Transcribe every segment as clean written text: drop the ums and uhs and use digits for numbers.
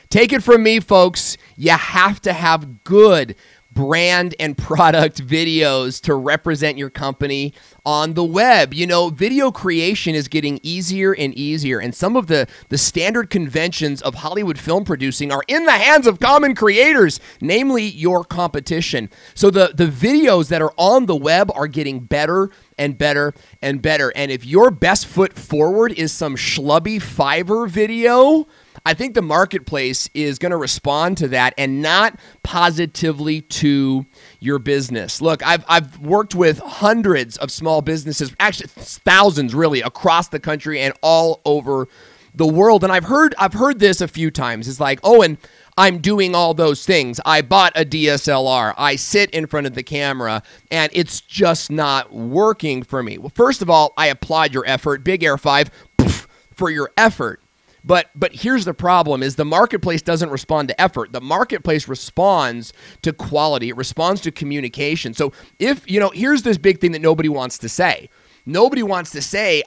Take it from me, folks. You have to have good brand and product videos to represent your company on the web. You know, video creation is getting easier and easier, and some of the standard conventions of Hollywood film producing are in the hands of common creators, namely your competition. So the videos that are on the web are getting better and better and better. And if your best foot forward is some schlubby Fiverr video, I think the marketplace is going to respond to that and not positively to your business. Look, I've worked with hundreds of small businesses, actually thousands really, across the country and all over the world. And I've heard this a few times. It's like, Owen, I'm doing all those things. I bought a DSLR. I sit in front of the camera, and it's just not working for me. Well, first of all, I applaud your effort. Big Air 5 for your effort. But here's the problem is the marketplace doesn't respond to effort. The marketplace responds to quality. It responds to communication. So here's this big thing that nobody wants to say. Nobody wants to say,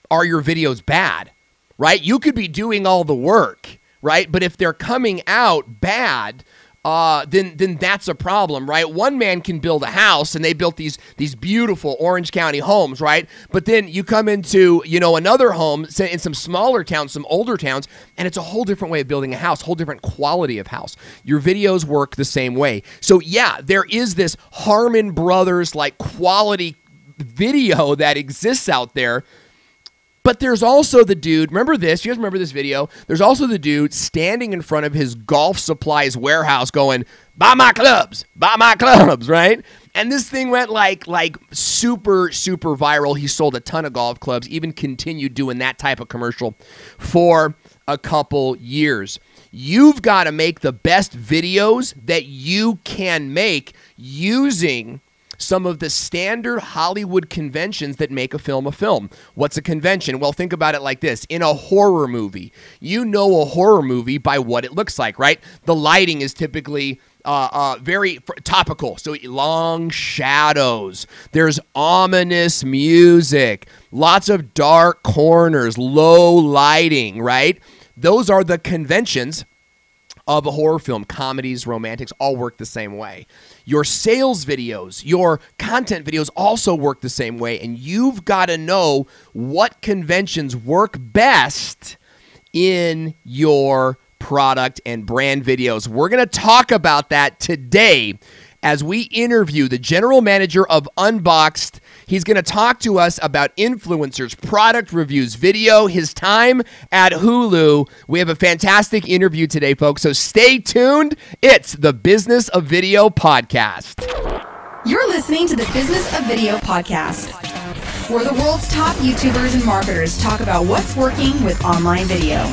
are your videos bad, right? You could be doing all the work, right? But if they're coming out bad, then that's a problem, right? One man can build a house, and they built these beautiful Orange County homes, right? But then you come into, another home, say in some smaller towns, some older towns, and it's a whole different way of building a house, whole different quality of house. Your videos work the same way. So yeah, there is this Harmon Brothers like quality video that exists out there. But there's also the dude, remember this, you guys remember this video? There's also the dude standing in front of his golf supplies warehouse going, buy my clubs, right? And this thing went like super, super viral. He sold a ton of golf clubs, even continued doing that type of commercial for a couple years. You've got to make the best videos that you can make using some of the standard Hollywood conventions that make a film a film. What's a convention? Well, think about it like this. In a horror movie, you know a horror movie by what it looks like, right? The lighting is typically very topical, so long shadows. There's ominous music, lots of dark corners, low lighting, right? Those are the conventions of a horror film. Comedies, romantics, all work the same way. Your sales videos, your content videos also work the same way, and you've got to know what conventions work best in your product and brand videos. We're going to talk about that today as we interview the general manager of Unboxed. He's going to talk to us about influencers, product reviews, video, his time at Hulu. We have a fantastic interview today, folks, so stay tuned. It's the Business of Video podcast. You're listening to the Business of Video podcast, where the world's top YouTubers and marketers talk about what's working with online video.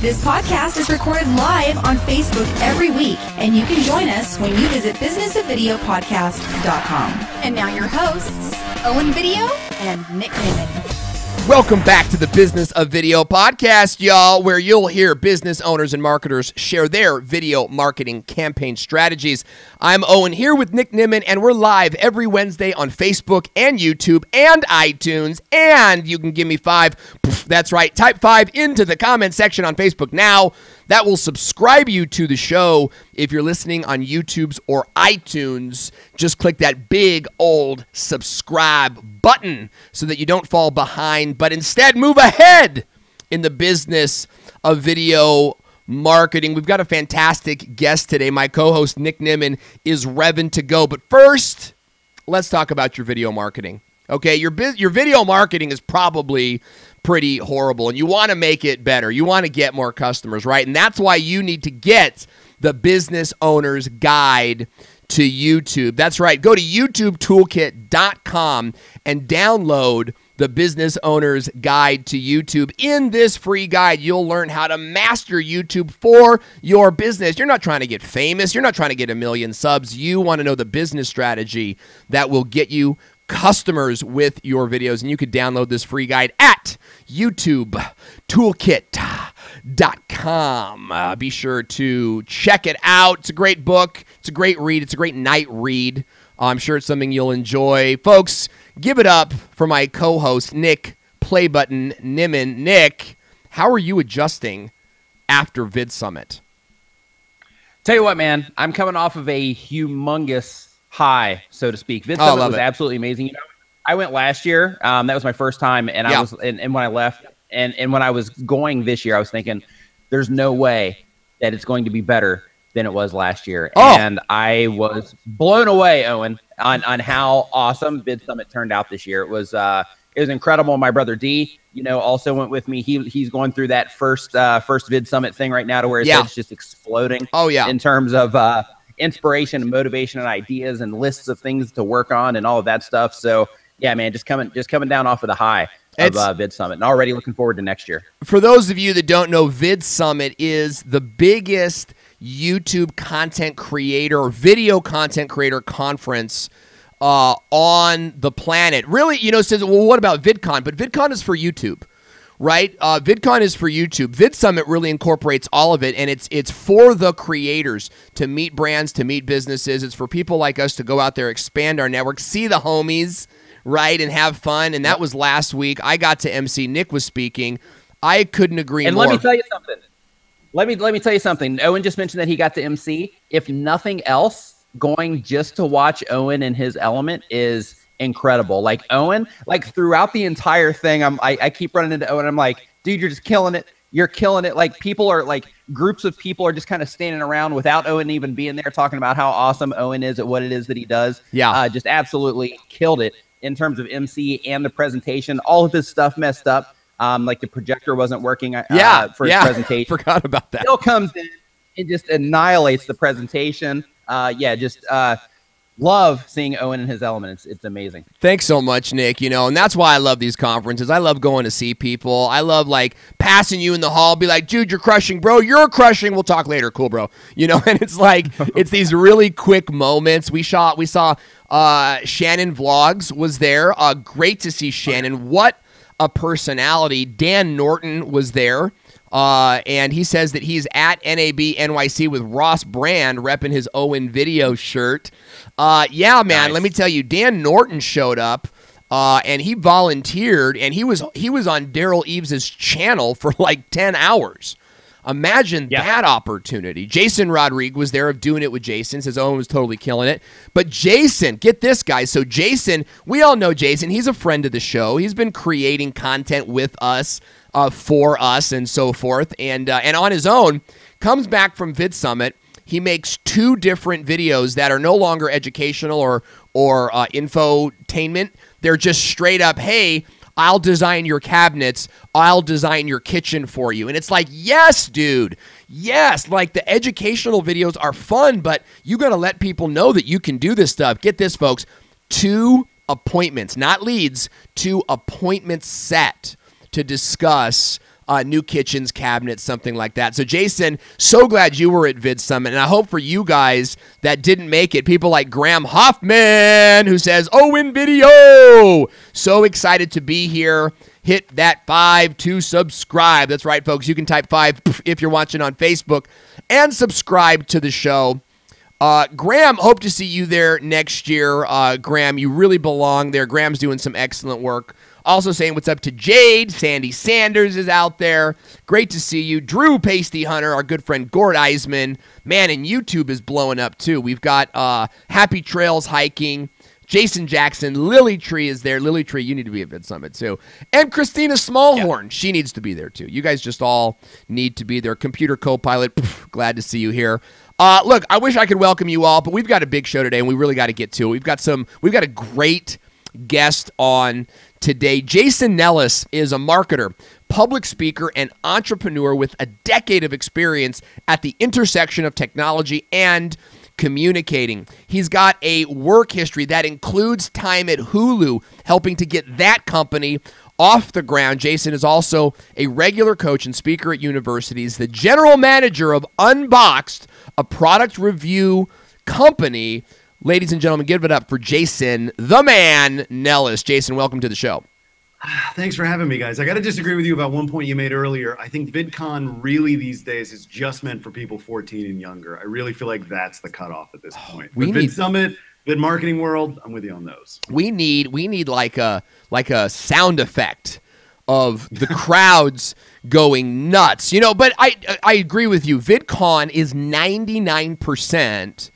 This podcast is recorded live on Facebook every week, and you can join us when you visit businessofvideopodcast.com. And now your hosts, Owen Video and Nick Newman. Welcome back to the Business of Video podcast, y'all, where you'll hear business owners and marketers share their video marketing campaign strategies. I'm Owen here with Nick Newman, and we're live every Wednesday on Facebook and YouTube and iTunes, and you can give me 5. That's right, type 5 into the comment section on Facebook now. That will subscribe you to the show. If you're listening on YouTube's or iTunes, just click that big old subscribe button so that you don't fall behind, but instead move ahead in the business of video marketing. We've got a fantastic guest today. My co-host Nick Newman is revving to go. But first, let's talk about your video marketing. Okay, your video marketing is probably pretty horrible, and you want to make it better. You want to get more customers, right? And that's why you need to get the Business Owner's Guide to YouTube. That's right. Go to youtubetoolkit.com and download the Business Owner's Guide to YouTube. In this free guide, you'll learn how to master YouTube for your business. You're not trying to get famous. You're not trying to get 1 million subs. You want to know the business strategy that will get you customers with your videos, and you could download this free guide at youtubetoolkit.com. Be sure to check it out. It's a great book. It's a great read. It's a great night read. I'm sure it's something you'll enjoy. Folks, give it up for my co-host, Nick Playbutton Newman. Nick, how are you adjusting after Vid Summit? Tell you what, man, I'm coming off of a humongous high, so to speak. Vid Summit was absolutely amazing. You know, I went last year. That was my first time, and I was, and when I left, and when I was going this year, I was thinking, there's no way that it's going to be better than it was last year. And I was blown away, Owen, on how awesome Vid Summit turned out this year. It was incredible. My brother D, you know, also went with me. He's going through that first Vid Summit thing right now, to where his head's just exploding. In terms of inspiration and motivation and ideas and lists of things to work on and all of that stuff. So yeah, man, just coming down off of the high of Vid Summit, and already looking forward to next year. For those of you that don't know, Vid Summit is the biggest YouTube content creator or video content creator conference on the planet. Really, you know, says, well, what about VidCon? But VidCon is for YouTube, right? VidCon is for YouTube. Vid Summit really incorporates all of it, and it's for the creators to meet brands, to meet businesses. It's for people like us to go out there, expand our network, see the homies, right, and have fun. And that was last week. I got to MC. Nick was speaking. I couldn't agree more. And let me tell you something. Let me tell you something. Owen just mentioned that he got to MC. If nothing else, going just to watch Owen in his element is incredible. Like Owen, like throughout the entire thing, I keep running into Owen. I'm like, dude, you're just killing it. You're killing it. Like people are like groups of people are just kind of standing around without Owen even being there, talking about how awesome Owen is at what it is that he does. Yeah, just absolutely killed it in terms of MC and the presentation. All of his stuff messed up. Like the projector wasn't working for his presentation. Forgot about that. Still comes in and just annihilates the presentation. Love seeing Owen in his element. It's amazing. Thanks so much, Nick. You know, and that's why I love these conferences. I love going to see people. I love like passing you in the hall, be like, dude, you're crushing, bro. You're crushing. We'll talk later. Cool, bro. You know, and it's like, it's these really quick moments. We saw Shannon Vlogs was there. Great to see Shannon. What a personality. Dan Norton was there. And he says that he's at NAB NYC with Ross Brand repping his Owen video shirt. Yeah, man, let me tell you, Dan Norton showed up and he volunteered, and he was on Daryl Eves' channel for like 10 hours. Imagine that opportunity. Jason Rodriguez was there of Doing It with Jason, says Owen was totally killing it. But Jason, get this, guys. So Jason, we all know Jason. He's a friend of the show. He's been creating content with us, for us, and so forth. And on his own, comes back from Vid Summit. He makes 2 different videos that are no longer educational or infotainment. They're just straight up, hey, I'll design your cabinets. I'll design your kitchen for you. And it's like, yes, dude. Yes, like the educational videos are fun, but you got to let people know that you can do this stuff. Get this, folks. 2 appointments, not leads, 2 appointments set to discuss new kitchens, cabinets, something like that. So, Jason, so glad you were at Vid Summit, and I hope for you guys that didn't make it, people like Graham Hoffman, who says, Owen Video! So excited to be here. Hit that 5 to subscribe. That's right, folks. You can type 5 if you're watching on Facebook, and subscribe to the show. Graham, hope to see you there next year. Graham, you really belong there. Graham's doing some excellent work. Also saying what's up to Jade. Sandy Sanders is out there. Great to see you. Drew Pasty Hunter, our good friend Gord Eisman. Man, and YouTube is blowing up too. We've got Happy Trails Hiking. Jason Jackson. Lily Tree is there. Lily Tree, you need to be at Vid Summit too. And Christina Smallhorn. She needs to be there too. You guys just all need to be there. Computer Co-Pilot, glad to see you here. Look, I wish I could welcome you all, but we've got a big show today, and we really got to get to it. We've got a great guest on today. Jason Nellis is a marketer, public speaker, and entrepreneur with a decade of experience at the intersection of technology and communicating. He's got a work history that includes time at Hulu, helping to get that company off the ground. Jason is also a regular coach and speaker at universities, the general manager of Unboxed, a product review company. Ladies and gentlemen, give it up for Jason, the man, Nellis. Jason, welcome to the show. Thanks for having me, guys. I got to disagree with you about one point you made earlier. I think VidCon really these days is just meant for people 14 and younger. I really feel like that's the cutoff at this point. Vid Summit, Vid Marketing World, I'm with you on those. We need like a sound effect of the crowds going nuts. But I agree with you. VidCon is 99%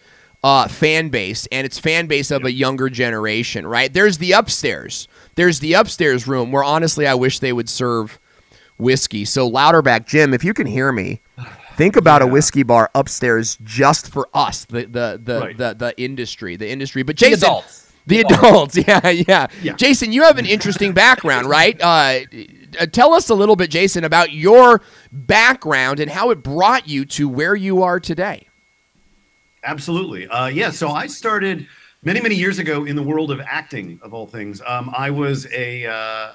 fan base, and it's fan base of a younger generation, right? There's the upstairs. There's the upstairs room where honestly I wish they would serve whiskey. So Louderback Jim, if you can hear me, think about a whiskey bar upstairs just for us, the industry. But Jason, the adults. Yeah. Jason, you have an interesting background, right? Tell us a little bit, Jason, about your background and how it brought you to where you are today. Absolutely. So I started many years ago in the world of acting, of all things. I was a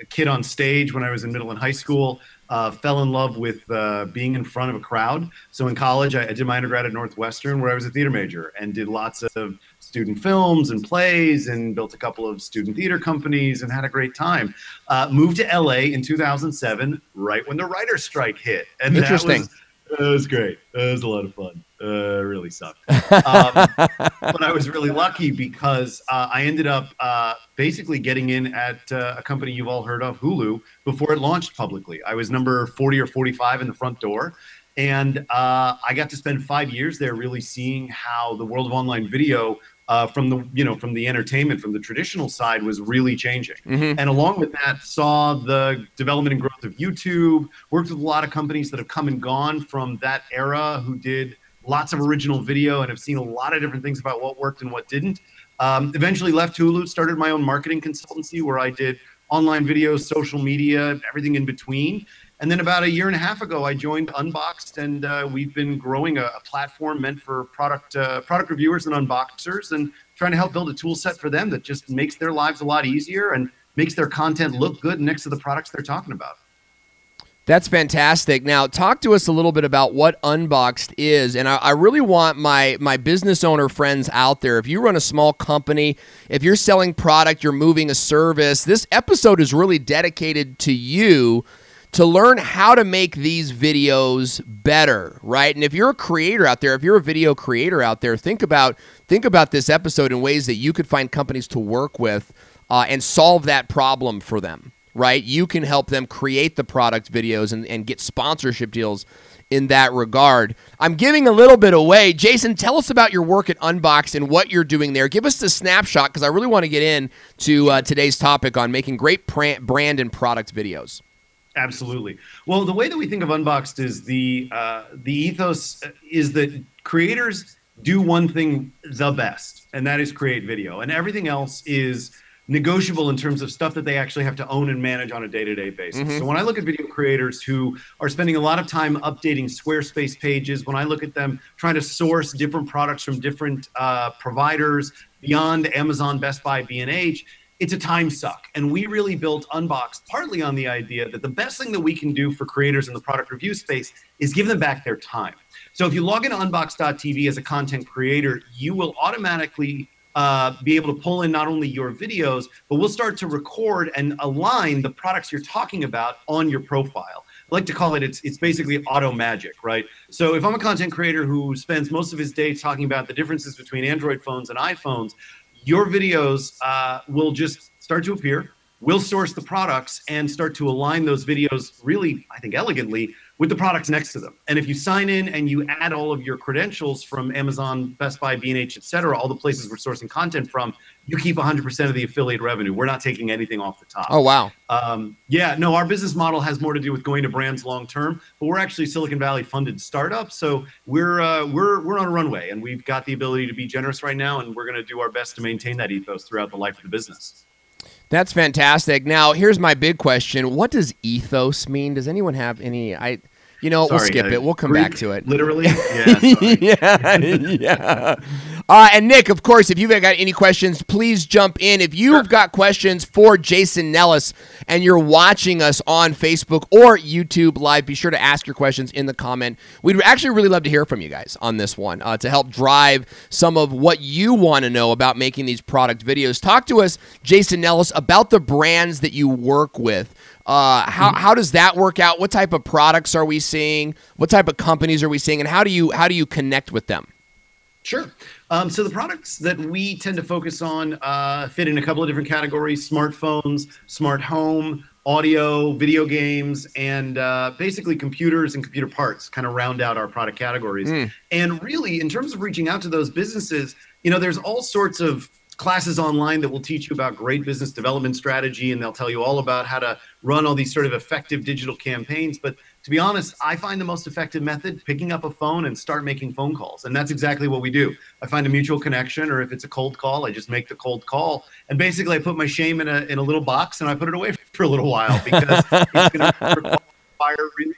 kid on stage when I was in middle and high school. Fell in love with being in front of a crowd. So in college, I did my undergrad at Northwestern, where I was a theater major and did lots of student films and plays and built a couple of student theater companies and had a great time. Moved to LA in 2007, right when the writer's strike hit. And interesting. That was great. It was a lot of fun. Really sucked. But I was really lucky because I ended up basically getting in at a company you've all heard of, Hulu, before it launched publicly. I was number 40 or 45 in the front door. And I got to spend 5 years there really seeing how the world of online video from the entertainment, from the traditional side was really changing. Mm-hmm. And along with that, saw the development and growth of YouTube, worked with a lot of companies that have come and gone from that era who did lots of original video and have seen a lot of different things about what worked and what didn't. Eventually left Hulu, started my own marketing consultancy where I did online videos, social media, everything in between. And then about a year and a half ago, I joined Unboxed, and we've been growing a platform meant for product reviewers and unboxers, and trying to help build a tool set for them that just makes their lives a lot easier and makes their content look good next to the products they're talking about. That's fantastic. Now, talk to us a little bit about what Unboxed is. And I really want my business owner friends out there, if you run a small company, if you're selling product, you're moving a service, this episode is really dedicated to you to learn how to make these videos better, right? And if you're a creator out there, if you're a video creator out there, think about this episode in ways that you could find companies to work with and solve that problem for them, right? You can help them create the product videos and get sponsorship deals in that regard. I'm giving a little bit away. Jason, tell us about your work at Unboxed and what you're doing there. Give us the snapshot, because I really want to get into today's topic on making great brand and product videos. Absolutely. Well, the way that we think of Unboxed is the ethos is that creators do one thing the best, and that is create video. And everything else is negotiable in terms of stuff that they actually have to own and manage on a day-to-day basis. Mm-hmm. So when I look at video creators who are spending a lot of time updating Squarespace pages, when I look at them trying to source different products from different providers beyond Amazon, Best Buy, B&H, it's a time suck. And we really built Unboxed partly on the idea that the best thing that we can do for creators in the product review space is give them back their time. So if you log into unboxed.tv as a content creator, you will automatically be able to pull in not only your videos, but we'll start to record and align the products you're talking about on your profile. I like to call it, it's basically auto magic, right? So if I'm a content creator who spends most of his day talking about the differences between Android phones and iPhones, your videos will just start to appear. We'll source the products and start to align those videos really, I think, elegantly with the products next to them. And if you sign in and you add all of your credentials from Amazon, Best Buy, B&H, et cetera, all the places we're sourcing content from, you keep 100% of the affiliate revenue. We're not taking anything off the top. Oh, wow. Our business model has more to do with going to brands long term, but we're actually Silicon Valley funded startup. So we're on a runway, and we've got the ability to be generous right now, and we're going to do our best to maintain that ethos throughout the life of the business. That's fantastic. Now, here's my big question. What does ethos mean? Does anyone have any? We'll skip it. We'll come back to it. Literally? Yeah. Yeah. And Nick, of course, if you've got any questions, please jump in. If you've got questions for Jason Nellis and you're watching us on Facebook or YouTube Live, be sure to ask your questions in the comment. We'd actually really love to hear from you guys on this one to help drive some of what you want to know about making these product videos. Talk to us, Jason Nellis, about the brands that you work with. How does that work out? What type of products are we seeing? What type of companies are we seeing? And how do you connect with them? Sure. So the products that we tend to focus on fit in a couple of different categories: smartphones, smart home, audio, video games, and basically computers and computer parts kind of round out our product categories. And really, in terms of reaching out to those businesses, there's all sorts of classes online that will teach you about great business development strategy, and they'll tell you all about how to run all these sort of effective digital campaigns. But to be honest, I find the most effective method picking up a phone and start making phone calls. And that's exactly what we do. I find a mutual connection, or if it's a cold call, I just make the cold call. And basically I put my shame in a little box and I put it away for a little while, because it's going to require really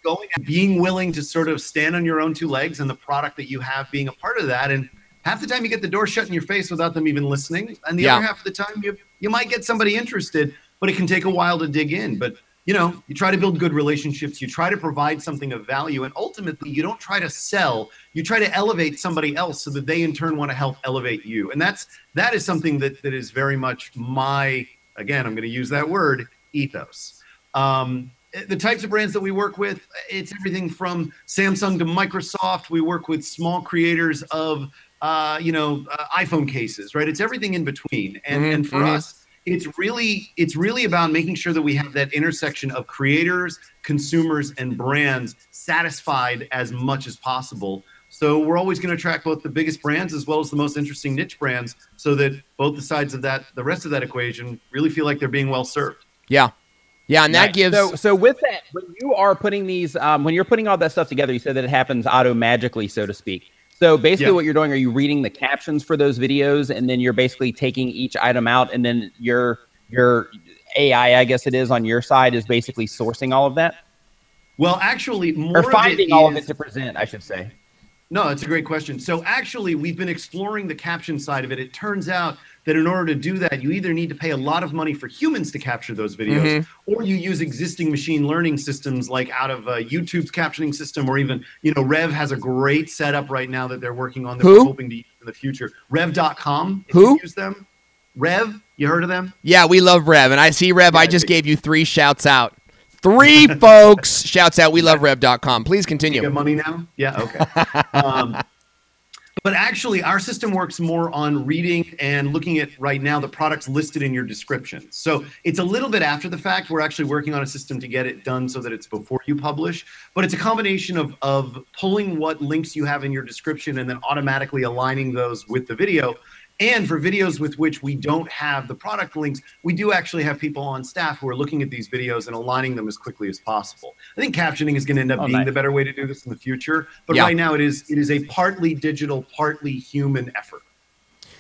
going and being willing to sort of stand on your own two legs, and the product that you have being a part of that. And half the time you get the door shut in your face without them even listening. And the other half of the time you might get somebody interested, but it can take a while to dig in. But you try to build good relationships, you try to provide something of value, and ultimately you don't try to sell, you try to elevate somebody else so that they in turn want to help elevate you. And that is something that is very much my, again, I'm going to use that word, ethos. The types of brands that we work with, it's everything from Samsung to Microsoft. We work with small creators of iPhone cases, right? It's everything in between. And for us, it's really about making sure that we have that intersection of creators, consumers, and brands satisfied as much as possible. So we're always going to track both the biggest brands as well as the most interesting niche brands, so that both the sides of that, the rest of that equation, really feel like they're being well served. Yeah. Yeah, and that gives... So with that, when you are putting these, when you're putting all that stuff together, you said that it happens auto-magically, so to speak. So basically what you're doing, are you reading the captions for those videos, and then you're basically taking each item out, and then your AI, I guess it is, on your side is basically sourcing all of that? Well, actually, more or finding all of it to present, I should say. No, that's a great question. So actually, we've been exploring the caption side of it. It turns out that in order to do that, you either need to pay a lot of money for humans to capture those videos, or you use existing machine learning systems like out of YouTube's captioning system, or even, Rev has a great setup right now that they're working on that we're hoping to use in the future. Rev.com. Who? Use them. Rev, you heard of them? Yeah, we love Rev. And I see Rev, I just gave you 3 shouts out. 3 folks. Shouts out. We love Rev.com. Please continue. You got money now? Yeah, okay. But actually, our system works more on reading and looking at right now the products listed in your description. So it's a little bit after the fact. We're actually working on a system to get it done so that it's before you publish. But it's a combination of pulling what links you have in your description and then automatically aligning those with the video. And for videos with which we don't have the product links, we do actually have people on staff who are looking at these videos and aligning them as quickly as possible. I think captioning is going to end up being the better way to do this in the future. But right now it is a partly digital, partly human effort.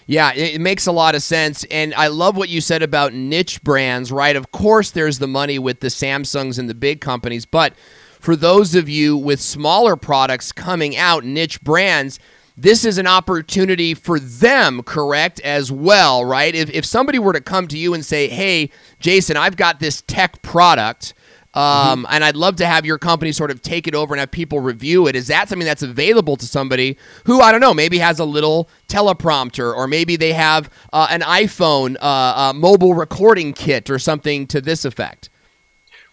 Yeah, it makes a lot of sense. And I love what you said about niche brands, right? Of course, there's the money with the Samsungs and the big companies. But for those of you with smaller products coming out, niche brands, this is an opportunity for them, correct, as well, right? If somebody were to come to you and say, hey, Jason, I've got this tech product, and I'd love to have your company sort of take it over and have people review it, is that something that's available to somebody who, I don't know, maybe has a little teleprompter, or maybe they have an iPhone mobile recording kit or something to this effect?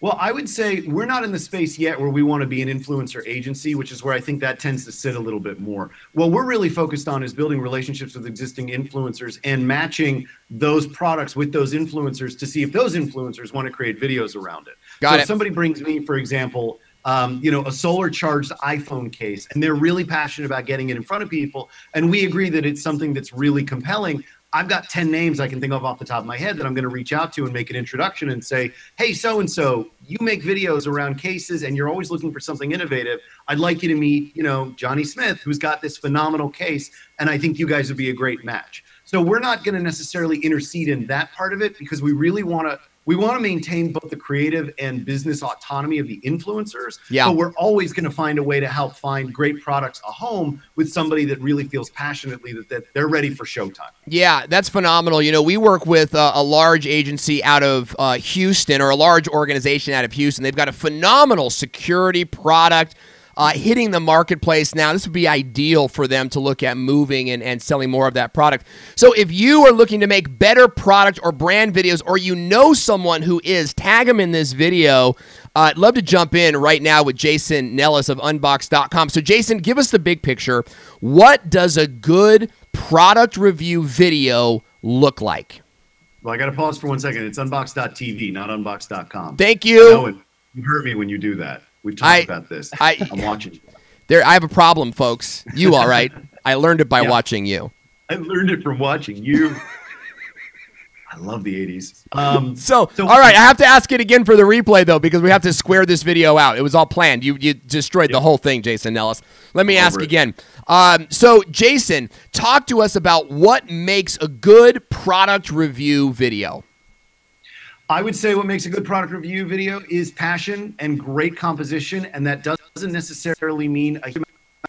Well, I would say we're not in the space yet where we want to be an influencer agency, which is where I think that tends to sit a little bit more. What we're really focused on is building relationships with existing influencers and matching those products with those influencers to see if those influencers want to create videos around it. So if somebody brings me, for example, a solar charged iPhone case, and they're really passionate about getting it in front of people, and we agree that it's something that's really compelling, I've got 10 names I can think of off the top of my head that I'm going to reach out to and make an introduction and say, hey, so-and-so, you make videos around cases and you're always looking for something innovative. I'd like you to meet, Johnny Smith, who's got this phenomenal case, and I think you guys would be a great match. So we're not going to necessarily intercede in that part of it, because we really want to maintain both the creative and business autonomy of the influencers. Yeah. But we're always going to find a way to help find great products a home with somebody that really feels passionately that they're ready for showtime. Yeah, that's phenomenal. We work with a large agency out of Houston, or a large organization out of Houston. They've got a phenomenal security product hitting the marketplace now. This would be ideal for them to look at moving and selling more of that product. So if you are looking to make better product or brand videos, or someone who is, tag them in this video. I'd love to jump in right now with Jason Nellis of Unboxed.com. So Jason, give us the big picture. What does a good product review video look like? Well, I got to pause for 1 second. It's unboxed.tv, not unboxed.com. Thank you. Owen, you hurt me when you do that. We've talked about this. I'm watching you. I have a problem, folks. You all right? I learned it by watching you. I learned it from watching you. I love the 80s. So, all right, I have to ask it again for the replay, though, because we have to square this video out. It was all planned. You destroyed the whole thing, Jason Nellis. Let me ask again. So, Jason, talk to us about what makes a good product review video. I would say what makes a good product review video is passion and great composition, and that doesn't necessarily mean a huge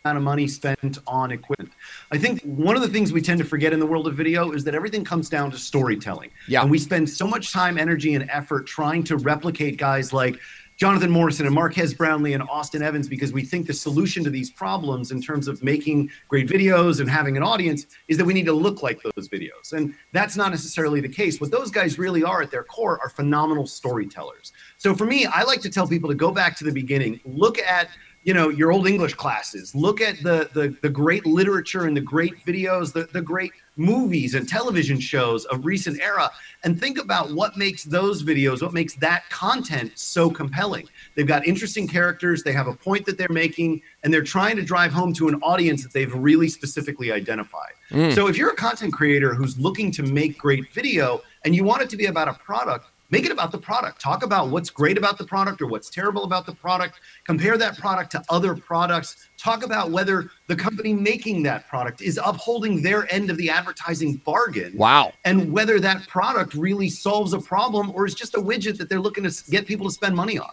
amount of money spent on equipment. I think one of the things we tend to forget in the world of video is that everything comes down to storytelling. Yeah. And we spend so much time, energy, and effort trying to replicate guys like Jonathan Morrison and Marquez Brownlee and Austin Evans because we think the solution to these problems in terms of making great videos and having an audience is that we need to look like those videos. And that's not necessarily the case. What those guys really are at their core are phenomenal storytellers. So for me, I like to tell people to go back to the beginning, look at your old English classes, look at the great literature and the great videos, the great movies and television shows of recent era, and think about what makes those videos, what makes that content so compelling. They've got interesting characters, they have a point that they're making, and they're trying to drive home to an audience that they've really specifically identified. So if you're a content creator who's looking to make great video and you want it to be about a product, make it about the product. Talk about what's great about the product or what's terrible about the product. Compare that product to other products. Talk about whether the company making that product is upholding their end of the advertising bargain. Wow. And whether that product really solves a problem or is just a widget that they're looking to get people to spend money on.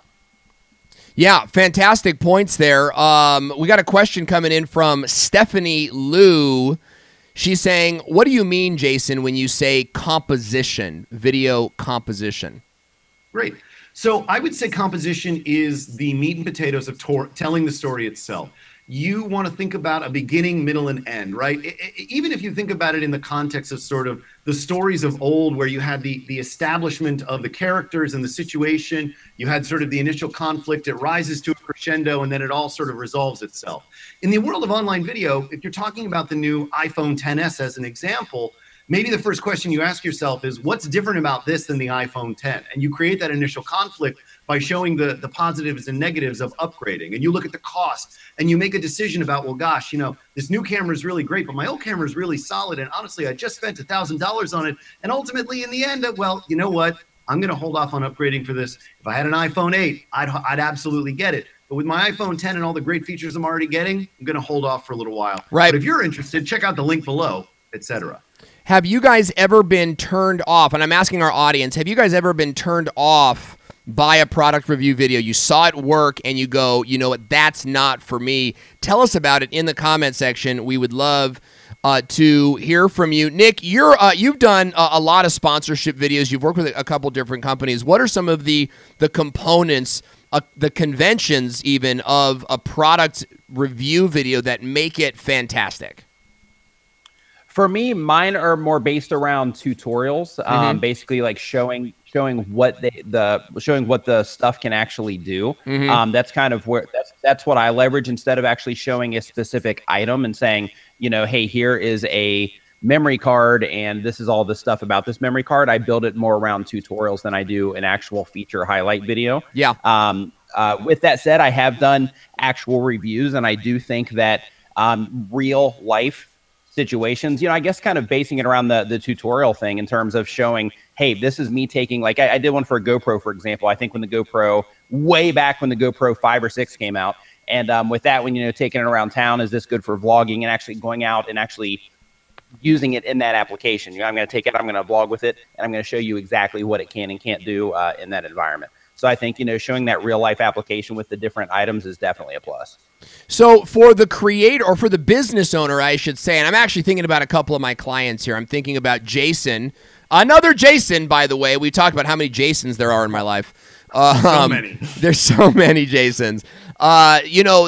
Yeah, fantastic points there. We got a question coming in from Stephanie Lou. She's saying, what do you mean, Jason, when you say composition, video composition? Great. So I would say composition is the meat and potatoes of telling the story itself. You want to think about a beginning, middle, and end, right? Even if you think about it in the context of sort of the stories of old where you had the establishment of the characters and the situation, you had sort of the initial conflict, it rises to a crescendo, and then it all sort of resolves itself. In the world of online video, if you're talking about the new iPhone XS as an example, maybe the first question you ask yourself is, what's different about this than the iPhone X? And you create that initial conflict by showing the positives and negatives of upgrading. And you look at the cost and you make a decision about, well, gosh, this new camera is really great, but my old camera is really solid. And honestly, I just spent $1,000 on it. And ultimately, in the end, well, you know what? I'm going to hold off on upgrading for this. If I had an iPhone 8, I'd absolutely get it. But with my iPhone 10 and all the great features I'm already getting, I'm going to hold off for a little while. Right. But if you're interested, check out the link below, etc. Have you guys ever been turned off? And I'm asking our audience, have you guys ever been turned off by a product review video? You saw it work and you go, you know what, that's not for me. Tell us about it in the comment section. We would love to hear from you. Nick, you've done a lot of sponsorship videos. You've worked with a couple different companies. What are some of the components, the conventions even, of a product review video that make it fantastic? For me, mine are more based around tutorials, basically like showing what the stuff can actually do. That's kind of where that's what I leverage instead of actually showing a specific item and saying, hey, here is a memory card and this is all the stuff about this memory card. I build it more around tutorials than I do an actual feature highlight video. Yeah. With that said, I have done actual reviews, and I do think that real life situations, I guess kind of basing it around the tutorial thing in terms of showing, hey, this is me taking, like I did one for a GoPro, for example. I think when the GoPro, way back when the GoPro 5 or 6 came out. And with that, when, taking it around town, is this good for vlogging and actually going out and actually using it in that application? I'm going to take it, I'm going to vlog with it, and I'm going to show you exactly what it can and can't do in that environment. So I think, showing that real life application with the different items is definitely a plus. So for the creator, or for the business owner, I should say, and I'm actually thinking about a couple of my clients here. I'm thinking about Jason, another Jason, by the way. We talked about how many Jasons there are in my life. So many. There's so many Jasons. The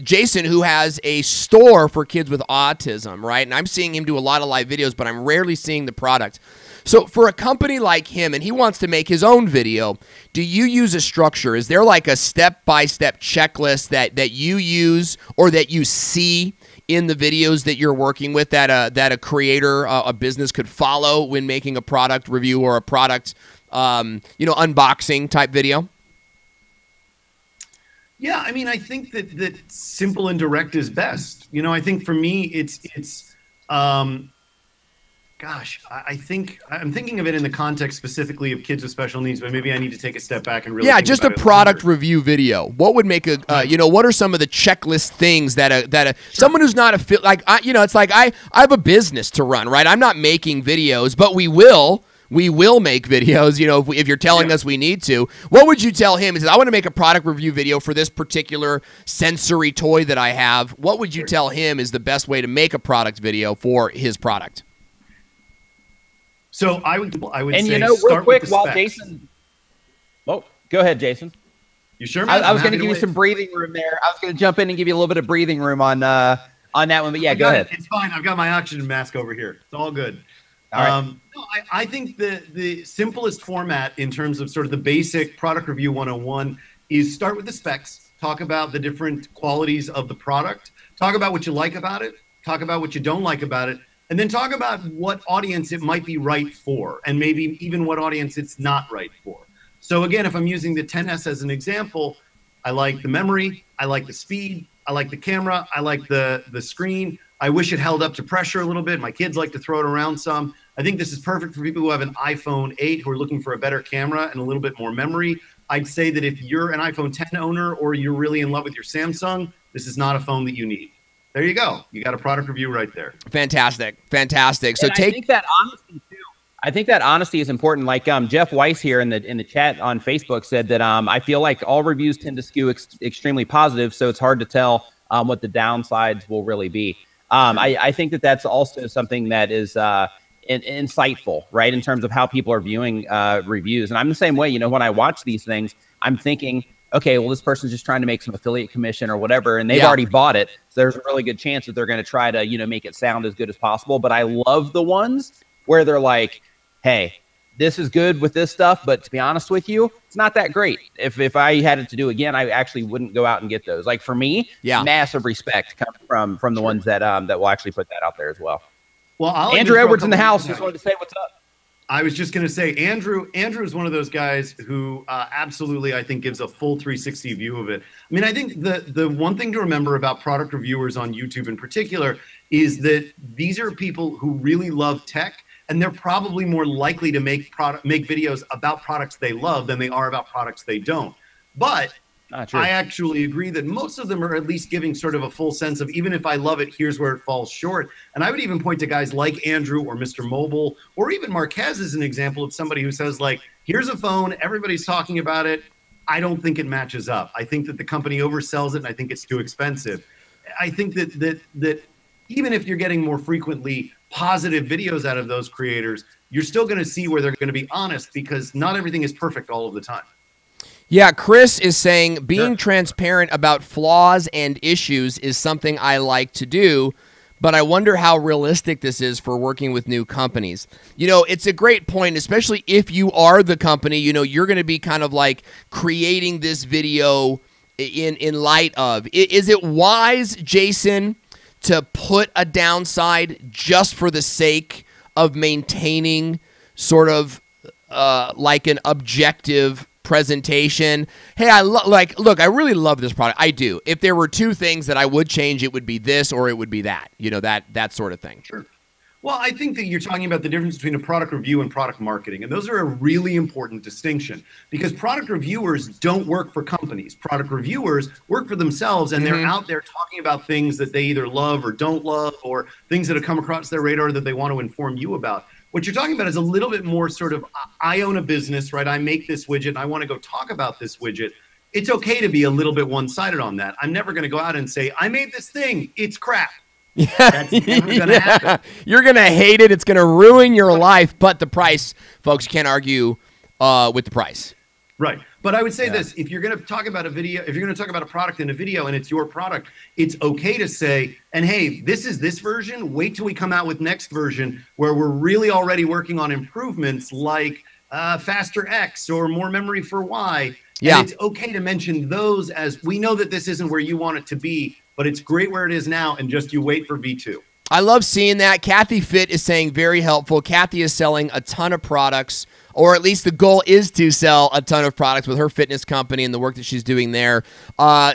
Jason who has a store for kids with autism, right? And I'm seeing him do a lot of live videos, but I'm rarely seeing the product. So for a company like him, and he wants to make his own video, do you use a structure? Is there like a step-by-step checklist that you use or that you see in the videos that you're working with that a creator, a business could follow when making a product review or a product, unboxing type video? Yeah, I mean, I think that simple and direct is best. I think for me, it's I think I'm thinking of it in the context specifically of kids with special needs, but maybe I need to take a step back and really think just about a product review video. What would make what are some of the checklist things that someone who's not it's like I have a business to run, right? I'm not making videos, but we will make videos, if you're telling us we need to. What would you tell him? He says, I want to make a product review video for this particular sensory toy that I have. What would you tell him is the best way to make a product video for his product? So I would and say real quick, while Jason, go ahead, Jason. You sure, man? I was going to give you some breathing room there. I was going to jump in and give you a little bit of breathing room on that one, but yeah, go ahead. It's fine. I've got my oxygen mask over here. It's all good. All right. No, I think the simplest format in terms of sort of the basic product review 101 is start with the specs, talk about the different qualities of the product, talk about what you like about it, talk about what you don't like about it, and then talk about what audience it might be right for, and maybe even what audience it's not right for. So again, if I'm using the XS as an example, I like the memory, I like the speed, I like the camera, I like the screen. I wish it held up to pressure a little bit. My kids like to throw it around some. I think this is perfect for people who have an iPhone 8 who are looking for a better camera and a little bit more memory. I'd say that if you're an iPhone 10 owner or you're really in love with your Samsung, this is not a phone that you need. There you go. You got a product review right there. Fantastic. So I think that honesty too. I think that honesty is important. Like Jeff Weiss here in the chat on Facebook said that I feel like all reviews tend to skew extremely positive, so it's hard to tell what the downsides will really be. I think that that's also something that is insightful, right, in terms of how people are viewing reviews. And I'm the same way. When I watch these things, I'm thinking, okay, well, this person's just trying to make some affiliate commission or whatever, and they've already bought it. So there's a really good chance that they're going to try to, make it sound as good as possible. But I love the ones where they're like, hey, this is good with this stuff, but to be honest with you, it's not that great. If I had it to do again, I actually wouldn't go out and get those. Like for me, massive respect coming from the ones that will actually put that out there as well. Well, Andrew Edwards in the house just wanted to say what's up. I was just going to say, Andrew is one of those guys who absolutely, I think, gives a full 360 view of it. I mean, I think the one thing to remember about product reviewers on YouTube in particular is that these are people who really love tech, and they're probably more likely to make videos about products they love than they are about products they don't. But I actually agree that most of them are at least giving sort of a full sense of, even if I love it, here's where it falls short. And I would even point to guys like Andrew or Mr. Mobile, or even Marquez as an example of somebody who says, like, here's a phone, everybody's talking about it. I don't think it matches up. I think that the company oversells it, and I think it's too expensive. I think that even if you're getting more frequently positive videos out of those creators, you're still going to see where they're going to be honest, because not everything is perfect all of the time. Yeah, Chris is saying being transparent about flaws and issues is something I like to do, but I wonder how realistic this is for working with new companies. It's a great point, especially if you are the company, you're going to be kind of like creating this video in light of. Is it wise, Jason, to put a downside just for the sake of maintaining sort of like an objective presentation? Hey, look, I really love this product. I do. If there were two things that I would change, it would be this or it would be that, that sort of thing. Sure. Well, I think that you're talking about the difference between a product review and product marketing. And those are a really important distinction, because product reviewers don't work for companies. Product reviewers work for themselves, and they're out there talking about things that they either love or don't love, or things that have come across their radar that they want to inform you about. What you're talking about is a little bit more sort of, I own a business, right? I make this widget, and I want to go talk about this widget. It's okay to be a little bit one-sided on that. I'm never going to go out and say, I made this thing, it's crap. That's never going to happen. You're going to hate it. It's going to ruin your life. But the price, folks, you can't argue with the price. Right. But I would say this, if you're going to talk about a video, if you're going to talk about a product in a video and it's your product, it's okay to say, and hey, this is this version. Wait till we come out with next version where we're really already working on improvements like faster X or more memory for Y. And it's okay to mention those, as we know that this isn't where you want it to be, but it's great where it is now, and just you wait for V2. I love seeing that. Kathy Fit is saying very helpful. Kathy is selling a ton of products, or at least the goal is to sell a ton of products with her fitness company and the work that she's doing there.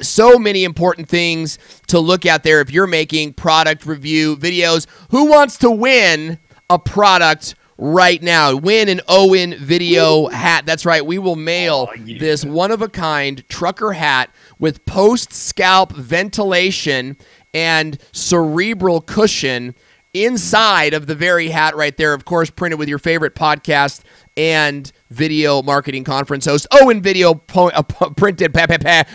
So many important things to look at there if you're making product review videos. Who wants to win a product right now? Win an Owen video hat. That's right. We will mail this one-of-a-kind trucker hat with post-scalp ventilation and cerebral cushion inside of the very hat right there, of course, printed with your favorite podcast and video marketing conference host. Owen video printed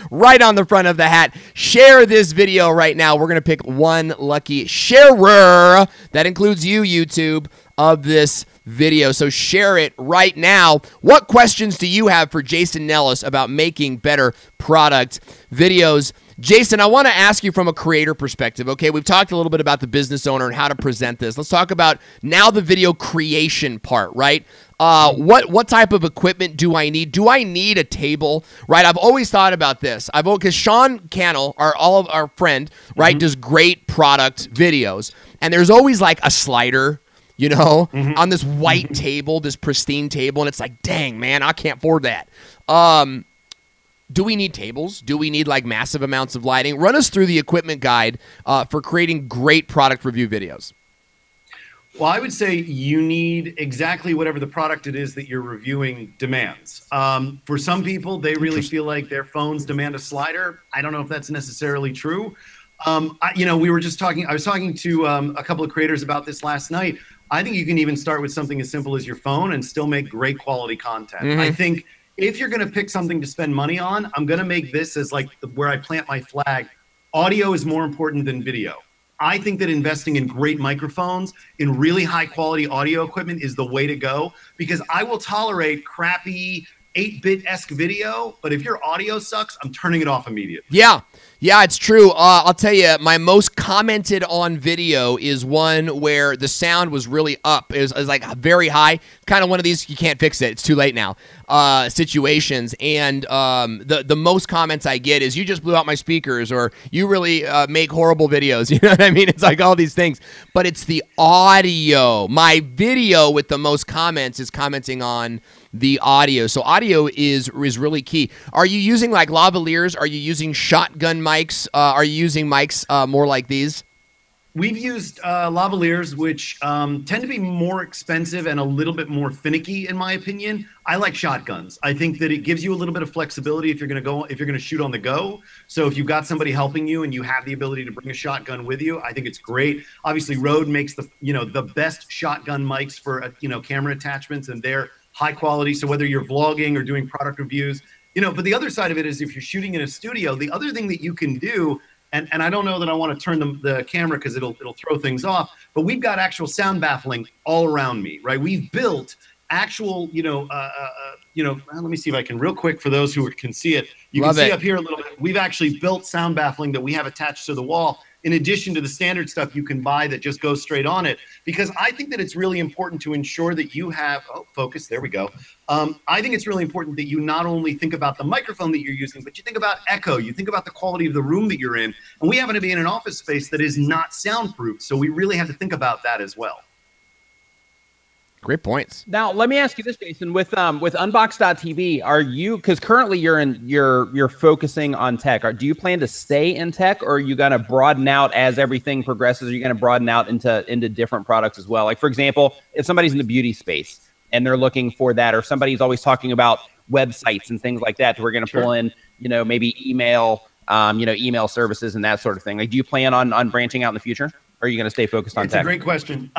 right on the front of the hat. Share this video right now. We're going to pick one lucky sharer. That includes you, YouTube, of this video. So share it right now. What questions do you have for Jason Nellis about making better product videos? Jason, I want to ask you from a creator perspective, okay? We've talked a little bit about the business owner and how to present this. Let's talk about now the video creation part, right? What type of equipment do I need? Do I need a table, right? I've always thought about this. Because Sean Cannell, our friend, right, does great product videos. And there's always like a slider, you know, on this white table, this pristine table. And it's like, dang, man, I can't afford that. Do we need tables? Do we need like massive amounts of lighting? Run us through the equipment guide for creating great product review videos. Well, I would say you need exactly whatever the product it is that you're reviewing demands. For some people, they really feel like their phones demand a slider. I don't know if that's necessarily true. We were just talking, I was talking to a couple of creators about this last night. I think you can even start with something as simple as your phone and still make great quality content. I think if you're going to pick something to spend money on, I'm going to make this as like where I plant my flag. Audio is more important than video. I think that investing in great microphones, in really high quality audio equipment is the way to go, because I will tolerate crappy 8-bit-esque video, but if your audio sucks, I'm turning it off immediately. Yeah, it's true. I'll tell you, my most commented on video is one where the sound was really up. It was like very high, kind of one of these, you can't fix it, it's too late now, situations. And the most comments I get is, you just blew out my speakers, or you really make horrible videos. You know what I mean? It's like all these things. But it's the audio. My video with the most comments is commenting on the audio. So audio is really key. Are you using like lavaliers? Are you using shotgun mics? Are you using mics more like these? We've used lavaliers, which tend to be more expensive and a little bit more finicky, in my opinion. I like shotguns. I think that it gives you a little bit of flexibility if you're going to shoot on the go. So if you've got somebody helping you and you have the ability to bring a shotgun with you, I think it's great. Obviously, Rode makes the best shotgun mics for camera attachments, and they're high quality. So whether you're vlogging or doing product reviews, but the other side of it is, if you're shooting in a studio, the other thing that you can do, and I don't know that I want to turn the camera because it'll throw things off, but we've got actual sound baffling all around me, right? We've built actual, let me see if I can real quick for those who can see it. You can see up here a little bit. We've actually built sound baffling that we have attached to the wall, in addition to the standard stuff you can buy that just goes straight on it, because I think that it's really important to ensure that you have, focus, there we go. I think it's really important that you not only think about the microphone that you're using, but you think about echo, you think about the quality of the room that you're in. And we happen to be in an office space that is not soundproof, so we really have to think about that as well. Great points. Now, let me ask you this, Jason. With Unboxed.tv, are you, because currently you're focusing on tech, do you plan to stay in tech, or are you going to broaden out as everything progresses? Are you going to broaden out into different products as well? Like, for example, if somebody's in the beauty space and they're looking for that, or somebody's always talking about websites and things like that, we're going to pull in, maybe email, email services and that sort of thing. Like, do you plan on branching out in the future? Or are you going to stay focused on tech? It's a great question.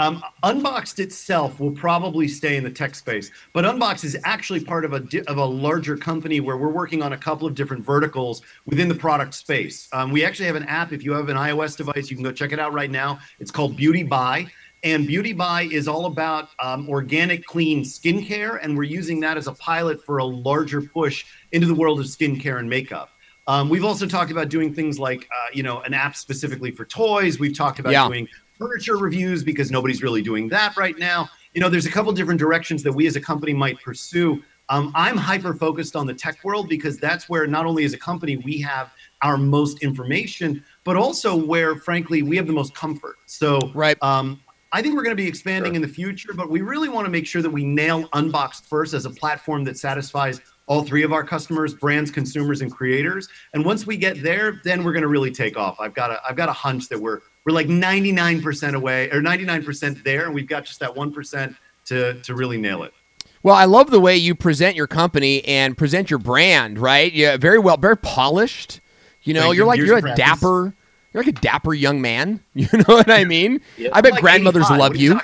Unboxed itself will probably stay in the tech space, but Unboxed is actually part of a larger company where we're working on a couple of different verticals within the product space. We actually have an app. If you have an iOS device, you can go check it out right now. It's called Beauty Buy. And Beauty Buy is all about organic, clean skincare, and we're using that as a pilot for a larger push into the world of skincare and makeup. We've also talked about doing things like, an app specifically for toys. We've talked about doing furniture reviews because nobody's really doing that right now. There's a couple different directions that we as a company might pursue. I'm hyper-focused on the tech world because that's where not only as a company we have our most information, but also where, frankly, we have the most comfort. So I think we're going to be expanding in the future, but we really want to make sure that we nail Unboxed first as a platform that satisfies all three of our customers, brands, consumers, and creators. And once we get there, then we're going to really take off. I've got a hunch that we're like 99% away, or 99% there, and we've got just that 1% to really nail it. Well, I love the way you present your company and present your brand, right? Yeah, very well, very polished. You're like a dapper young man. You know what I mean? Yeah. I bet grandmothers love you.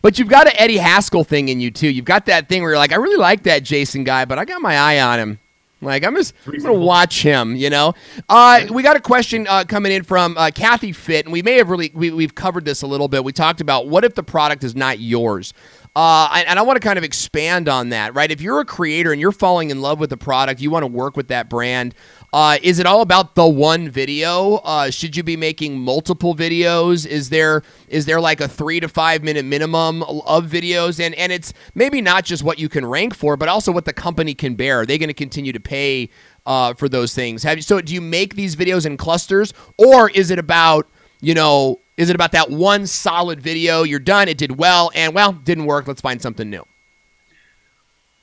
But you've got an Eddie Haskell thing in you too. You've got that thing where you're like, I really like that Jason guy, but I got my eye on him. Like I'm gonna watch him. We got a question coming in from Kathy Fit, and we may have we've covered this a little bit. We talked about what if the product is not yours. And I want to kind of expand on that, right? If you're a creator and you're falling in love with the product, you want to work with that brand. Is it all about the one video? Should you be making multiple videos? Is there like a 3 to 5 minute minimum of videos? And it's maybe not just what you can rank for, but also what the company can bear. Are they going to continue to pay for those things? So do you make these videos in clusters, or is it about, is it about that one solid video? You're done. It did well, and didn't work. Let's find something new.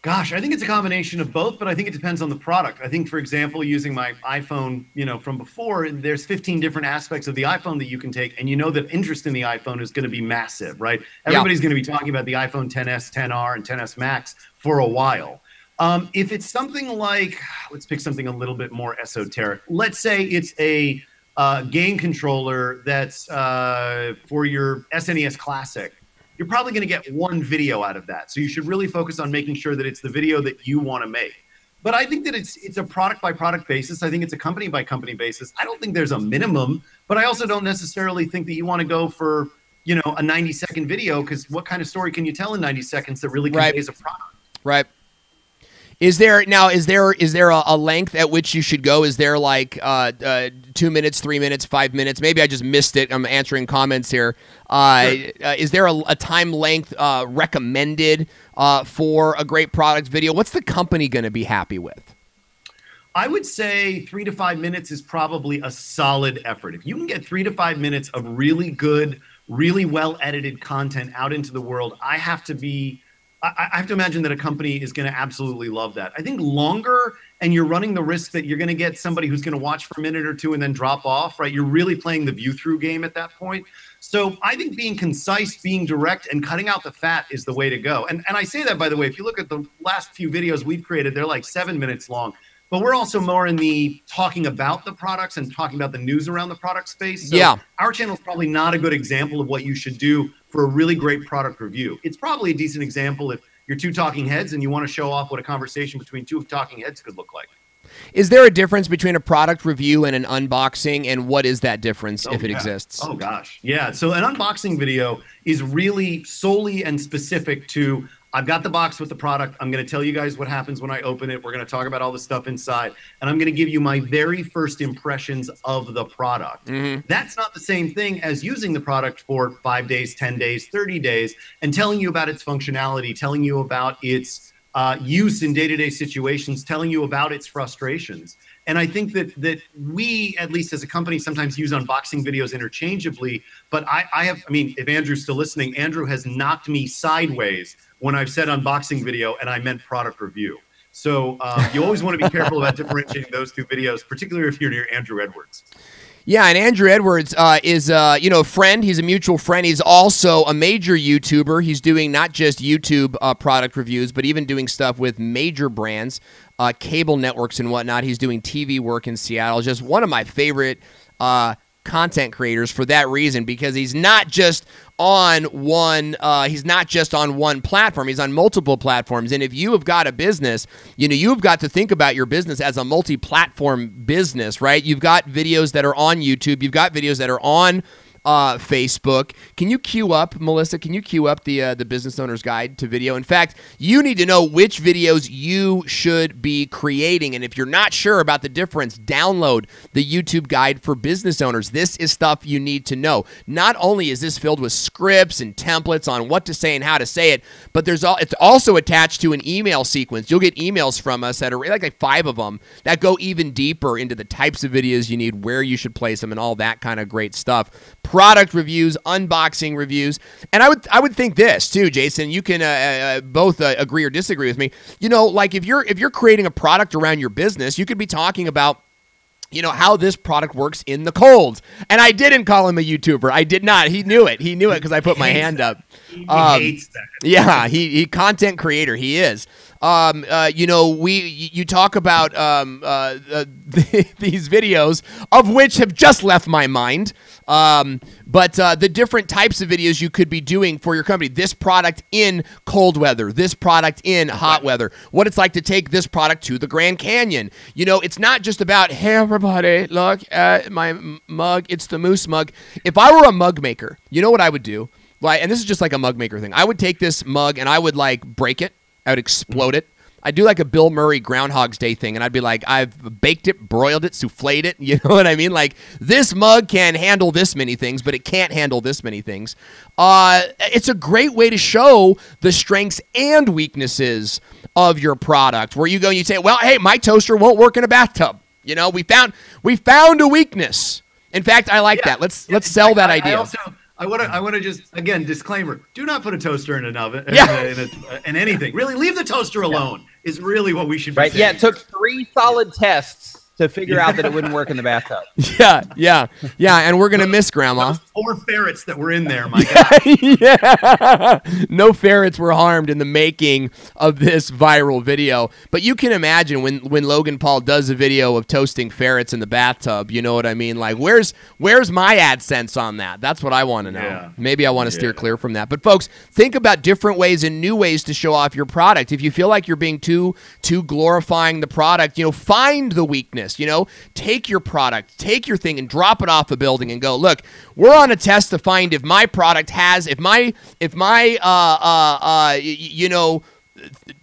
Gosh, I think it's a combination of both, but I think it depends on the product. I think, for example, using my iPhone, from before, there's 15 different aspects of the iPhone that you can take, and that interest in the iPhone is going to be massive, right? Everybody's going to be talking about the iPhone XS, XR, and XS Max for a while. If it's something like, let's pick something a little bit more esoteric. Let's say it's a game controller that's for your SNES Classic. You're probably going to get one video out of that. So you should really focus on making sure that it's the video that you want to make. But I think that it's a product by product basis. I think it's a company by company basis. I don't think there's a minimum, but I also don't necessarily think that you want to go for, a 90-second video, because what kind of story can you tell in 90 seconds that really conveys a product? Right. Is there a length at which you should go? Is there like 2 minutes, 3 minutes, 5 minutes? Maybe I just missed it. I'm answering comments here. Is there a time length recommended for a great product video? What's the company going to be happy with? I would say 3 to 5 minutes is probably a solid effort. If you can get 3 to 5 minutes of really good, really well edited content out into the world, I have to imagine that a company is going to absolutely love that. I think longer, and you're running the risk that you're going to get somebody who's going to watch for a minute or two and then drop off, right? You're really playing the view-through game at that point. So I think being concise, being direct, and cutting out the fat is the way to go. And I say that, by the way, if you look at the last few videos we've created, they're like 7 minutes long. But we're also more in the talking about the products and talking about the news around the product space. So our channel is probably not a good example of what you should do for a really great product review. It's probably a decent example if you're two talking heads and you want to show off what a conversation between two talking heads could look like. Is there a difference between a product review and an unboxing, and what is that difference if it exists? Oh, gosh. Yeah. So an unboxing video is really solely and specific to, I've got the box with the product. I'm going to tell you guys what happens when I open it. We're going to talk about all the stuff inside, and I'm going to give you my very first impressions of the product. That's not the same thing as using the product for 5 days, 10 days, 30 days, and telling you about its functionality, telling you about its use in day-to-day situations, telling you about its frustrations. And I think that we, at least as a company, sometimes use unboxing videos interchangeably. But I mean, if Andrew's still listening, Andrew has knocked me sideways when I've said unboxing video and I meant product review. So you always want to be careful about differentiating those two videos, particularly if you're near Andrew Edwards. Yeah, and Andrew Edwards is a friend. He's a mutual friend. He's also a major YouTuber. He's doing not just YouTube product reviews, but even doing stuff with major brands, cable networks and whatnot. He's doing TV work in Seattle. Just one of my favorite content creators for that reason, because he's not just on one platform. He's on multiple platforms. And if you have got a business, you've got to think about your business as a multi-platform business, right? You've got videos that are on YouTube. You've got videos that are on Facebook. Can you queue up, Melissa? Can you queue up the Business Owner's Guide to Video? In fact, you need to know which videos you should be creating. And if you're not sure about the difference, download the YouTube Guide for Business Owners. This is stuff you need to know. Not only is this filled with scripts and templates on what to say and how to say it, but it's also attached to an email sequence. You'll get emails from us that are like 5 of them that go even deeper into the types of videos you need, where you should place them, and all that kind of great stuff. Product reviews, unboxing reviews, and I would think this too, Jason. You can both agree or disagree with me. You know, like if you're creating a product around your business, you could be talking about, you know, how this product works in the cold. And I didn't call him a YouTuber. I did not. He knew it. He knew it because I put my hand up. He hates that. Yeah, he content creator. He is. You know, you talk about these videos, of which have just left my mind. But the different types of videos you could be doing for your company. This product in cold weather, this product in hot weather, what it's like to take this product to the Grand Canyon. You know, it's not just about, hey, everybody, look at my mug. It's the Moose mug. If I were a mug maker, you know what I would do? Like, and this is just like a mug maker thing. I would take this mug and I would like break it. I would explode it. I'd do like a Bill Murray Groundhog's Day thing, and I'd be like, I've baked it, broiled it, souffled it. You know what I mean? Like, this mug can handle this many things, but it can't handle this many things. It's a great way to show the strengths and weaknesses of your product, where you go and you say, well, hey, my toaster won't work in a bathtub. You know, we found a weakness. In fact, I like that. Let's sell that idea. I want to just, again, disclaimer, do not put a toaster in an oven, in anything. Really, leave the toaster alone is really what we should be saying. Yeah, it took 3 solid tests to figure out that it wouldn't work in the bathtub. Yeah, and we're going to miss Grandma. Those 4 ferrets that were in there, my God. Yeah, no ferrets were harmed in the making of this viral video. But you can imagine when Logan Paul does a video of toasting ferrets in the bathtub, you know what I mean? Like, where's my AdSense on that? That's what I want to know. Yeah. Maybe I want to steer clear from that. But folks, think about different ways and new ways to show off your product. If you feel like you're being too glorifying the product, you know, find the weakness. You know, take your product, take your thing and drop it off a building and go, look, we're on a test to find if my product has, if my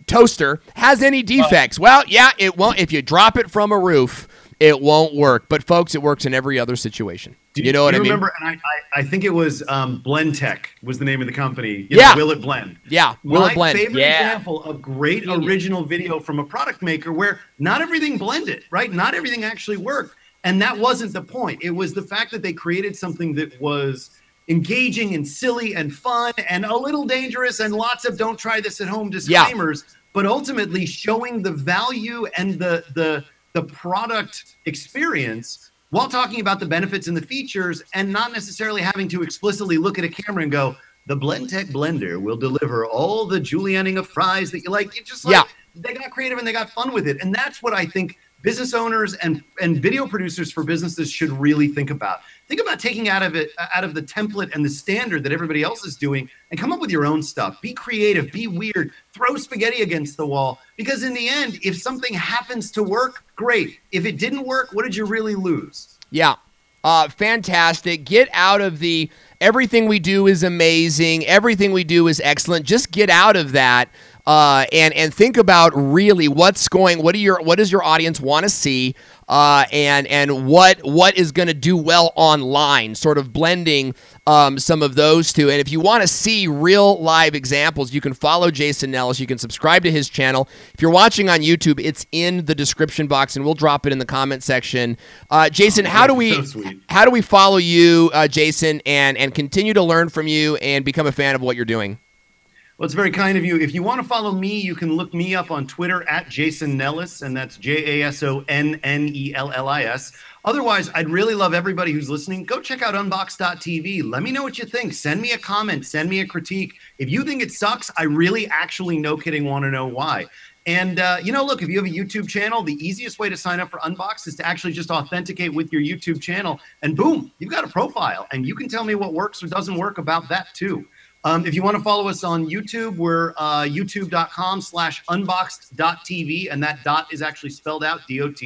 toaster has any defects. Well, yeah, it won't. If you drop it from a roof, it won't work. But folks, it works in every other situation. You know what I mean? Remember, and I think it was Blend Tech was the name of the company. You know, Will It Blend? Yeah, Will It Blend. My favorite example of great original video from a product maker where not everything blended, right? Not everything actually worked. And that wasn't the point. It was the fact that they created something that was engaging and silly and fun and a little dangerous and lots of don't try this at home disclaimers, but ultimately showing the value and the product experience while talking about the benefits and the features, and not necessarily having to explicitly look at a camera and go, the Blend Tech blender will deliver all the julienning of fries that you like. It's just like, they got creative and they got fun with it. And that's what I think business owners and video producers for businesses should really think about. Think about taking out of the template and the standard that everybody else is doing and come up with your own stuff. Be creative, be weird, throw spaghetti against the wall. Because in the end, if something happens to work, great. If it didn't work, what did you really lose? Yeah. Fantastic. Get out of the everything we do is amazing, everything we do is excellent. Just get out of that. And think about really what does your audience want to see, and what is going to do well online, sort of blending some of those two. And if you want to see real live examples, you can follow Jason Nellis. You can subscribe to his channel. If you're watching on YouTube, it's in the description box, and we'll drop it in the comment section. Jason, how do we follow you, Jason, and continue to learn from you and become a fan of what you're doing? Well, it's very kind of you. If you want to follow me, you can look me up on Twitter at Jason Nellis, and that's JASONNELLIS. Otherwise, I'd really love everybody who's listening. Go check out Unboxed.tv. Let me know what you think. Send me a comment. Send me a critique. If you think it sucks, I really actually, no kidding, want to know why. And, look, if you have a YouTube channel, the easiest way to sign up for Unboxed is to actually just authenticate with your YouTube channel. And boom, you've got a profile. And you can tell me what works or doesn't work about that, too. If you want to follow us on YouTube, we're youtube.com/unboxed.tv, and that dot is actually spelled out, DOT.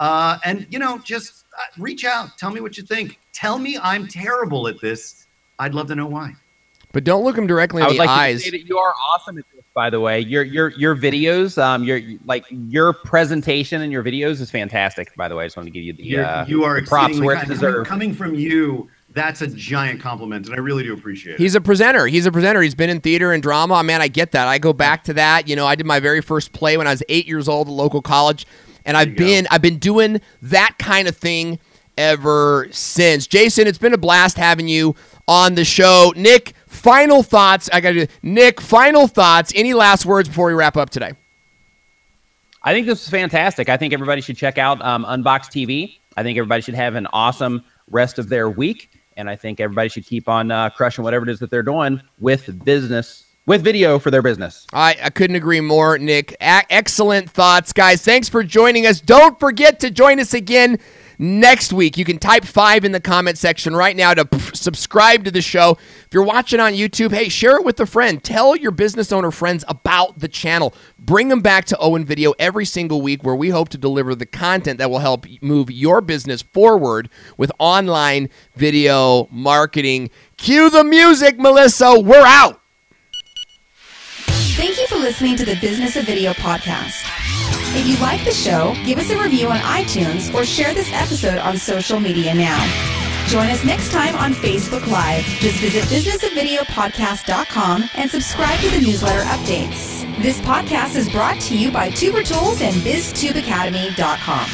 And, just reach out. Tell me what you think. Tell me I'm terrible at this. I'd love to know why. But don't look them directly in the eyes. To say that you are awesome at this, by the way. Your videos, your presentation and your videos is fantastic. By the way, I just wanted to give you the props where it's deserved. Coming from you, that's a giant compliment, and I really do appreciate it. He's a presenter. He's been in theater and drama. Man, I get that. I go back to that. I did my very first play when I was 8 years old at a local college, and I've been doing that kind of thing ever since. Jason, it's been a blast having you on the show. Nick, final thoughts. Final thoughts. Any last words before we wrap up today? I think this is fantastic. I think everybody should check out Unboxed TV. I think everybody should have an awesome rest of their week. And I think everybody should keep on crushing whatever it is that they're doing with video for their business. I couldn't agree more, Nick. Excellent thoughts, guys. Thanks for joining us. Don't forget to join us again next week. You can type 5 in the comment section right now to subscribe to the show. If you're watching on YouTube, hey, share it with a friend. Tell your business owner friends about the channel. Bring them back to Owen Video every single week, where we hope to deliver the content that will help move your business forward with online video marketing. Cue the music, Melissa. We're out. Thank you for listening to the Business of Video podcast. If you like the show, give us a review on iTunes or share this episode on social media now. Join us next time on Facebook Live. Just visit businessofvideopodcast.com and subscribe to the newsletter updates. This podcast is brought to you by Tuber Tools and BizTubeAcademy.com.